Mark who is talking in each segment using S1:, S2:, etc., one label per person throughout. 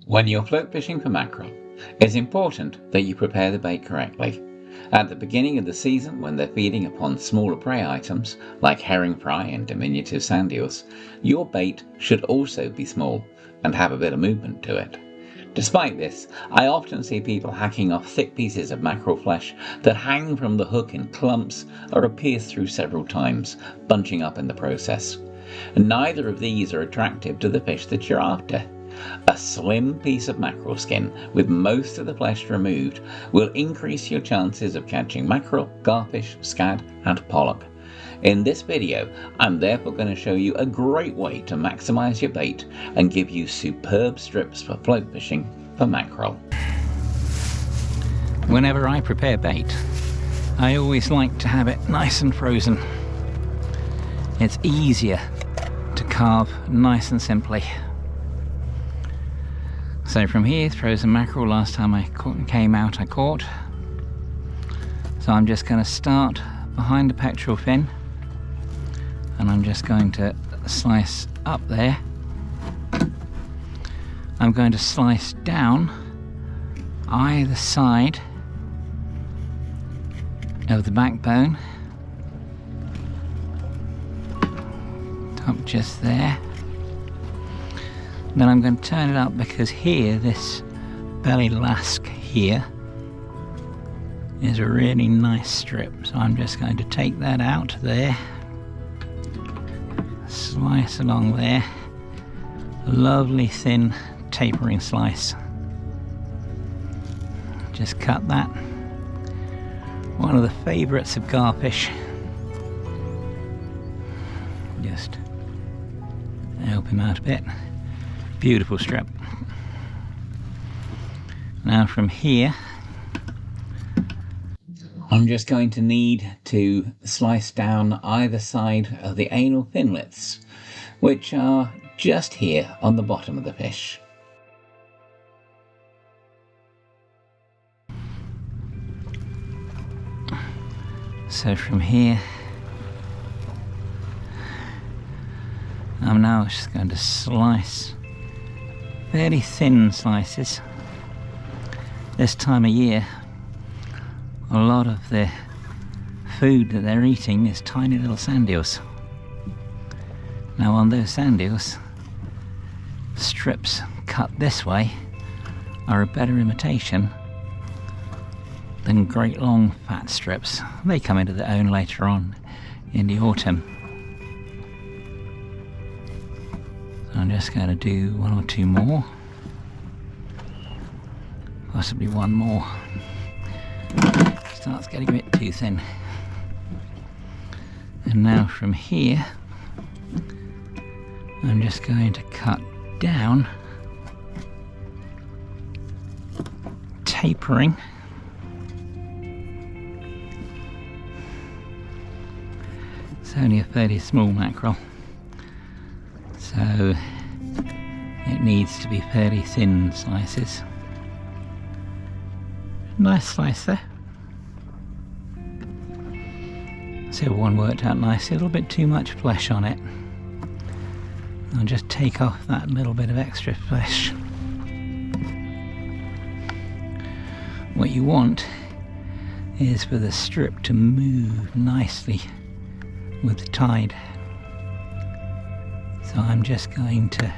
S1: When you're float fishing for mackerel, it's important that you prepare the bait correctly. At the beginning of the season, when they're feeding upon smaller prey items like herring fry and diminutive sand eels, your bait should also be small and have a bit of movement to it. Despite this, I often see people hacking off thick pieces of mackerel flesh that hang from the hook in clumps or are pierced through several times, bunching up in the process. Neither of these are attractive to the fish that you're after. A slim piece of mackerel skin with most of the flesh removed will increase your chances of catching mackerel, garfish, scad and pollack. In this video, I'm therefore going to show you a great way to maximise your bait and give you superb strips for float fishing for mackerel.
S2: Whenever I prepare bait, I always like to have it nice and frozen. It's easier to carve nice and simply. So from here, frozen mackerel, last time I came out I caught. So I'm just going to start behind the pectoral fin and I'm just going to slice up there. I'm going to slice down either side of the backbone, up just there. Then I'm going to turn it up because here, this belly lask here is a really nice strip. So I'm just going to take that out there, slice along there, lovely thin tapering slice. Just cut that. One of the favourites of garfish. Just help him out a bit. Beautiful strip. Now from here,
S1: I'm just going to need to slice down either side of the anal finlets, which are just here on the bottom of the fish.
S2: so from here, I'm now just going to slice fairly thin slices. This time of year, a lot of the food that they're eating is tiny little sand eels. Now on those sand eels, strips cut this way are a better imitation than great long fat strips. They come into their own later on in the autumn. So I'm just going to do one or two more, possibly one more. Starts getting a bit too thin. And now from here, I'm just going to cut down, tapering. It's only a fairly small mackerel, so it needs to be fairly thin slices. Nice slice there. So one worked out nicely, a little bit too much flesh on it. I'll just take off that little bit of extra flesh. What you want is for the strip to move nicely with the tide. So I'm just going to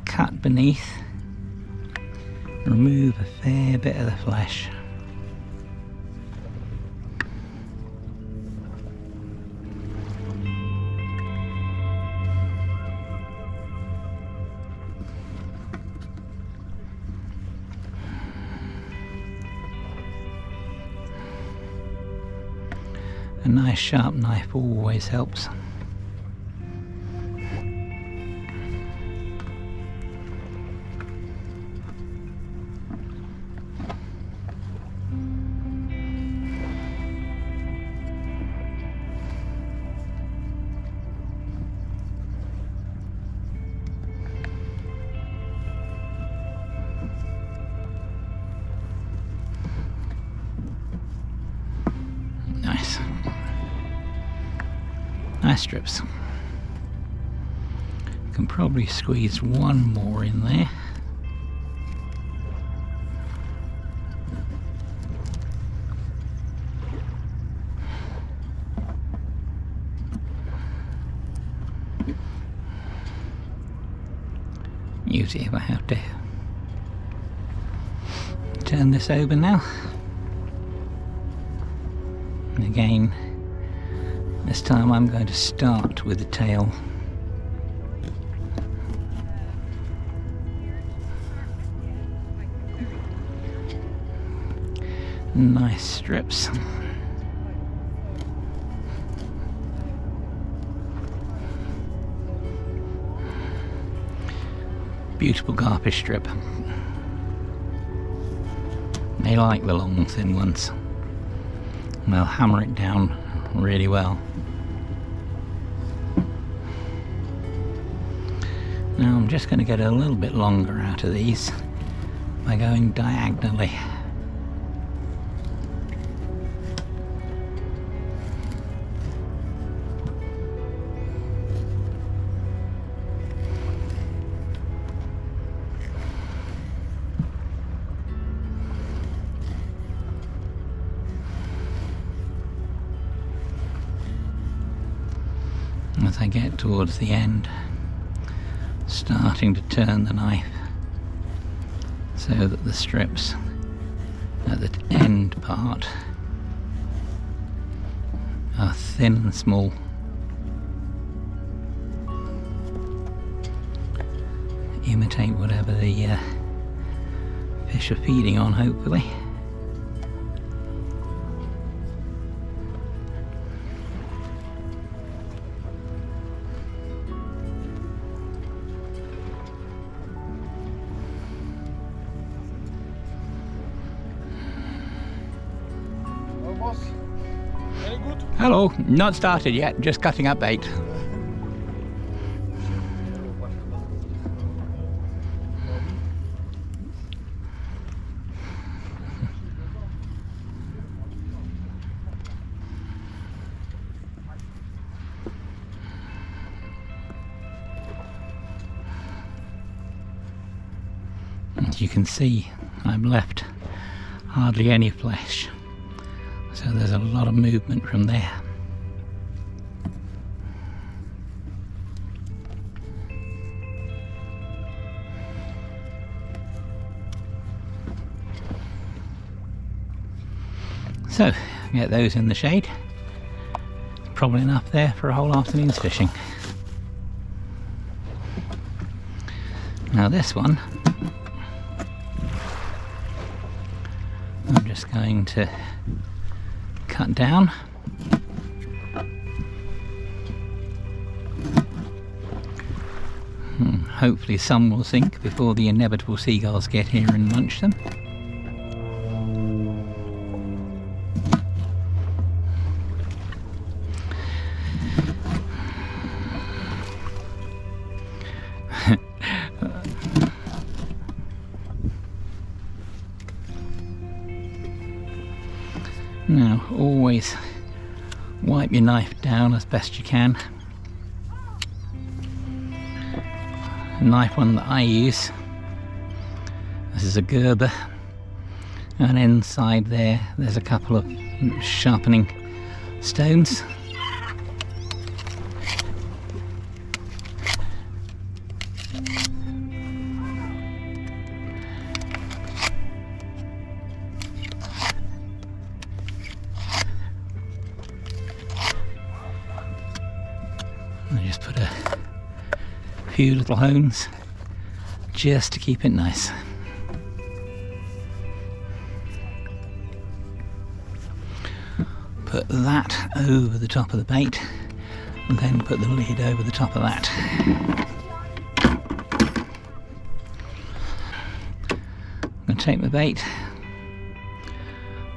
S2: cut beneath, remove a fair bit of the flesh. A nice sharp knife always helps. Nice. Nice strips. can probably squeeze one more in there. Use it if I have to. Turn this over now. And again, this time I'm going to start with the tail. Nice strips. Beautiful garfish strip. They like the long thin ones, and they'll hammer it down really well. Now I'm just going to get a little bit longer out of these by going diagonally. As I get towards the end, starting to turn the knife so that the strips at the end part are thin and small. Imitate whatever the fish are feeding on, hopefully.
S3: Very good.
S2: Hello, not started yet, just cutting up bait. As you can see, I've left hardly any flesh. So there's a lot of movement from there. So, get those in the shade. Probably enough there for a whole afternoon's fishing. Now this one, I'm just going to cut down. Hopefully some will sink before the inevitable seagulls get here and munch them. Now, always wipe your knife down as best you can. The knife one that I use, this is a Gerber, and inside there's a couple of sharpening stones. I just put a few little hones just to keep it nice. Put that over the top of the bait and then put the lid over the top of that. I'm going to take my bait.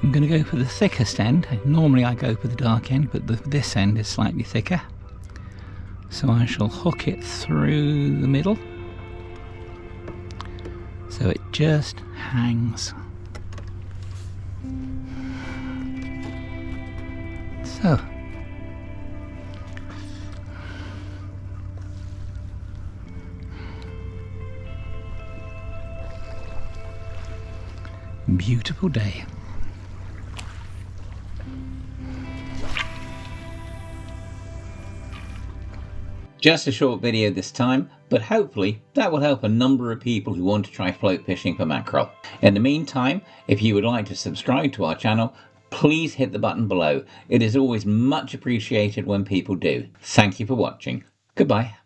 S2: I'm going to go for the thickest end. Normally I go for the dark end, but this end is slightly thicker. So I shall hook it through the middle so it just hangs. So beautiful day.
S1: Just a short video this time, but hopefully that will help a number of people who want to try float fishing for mackerel. In the meantime, if you would like to subscribe to our channel, please hit the button below. It is always much appreciated when people do. Thank you for watching. Goodbye.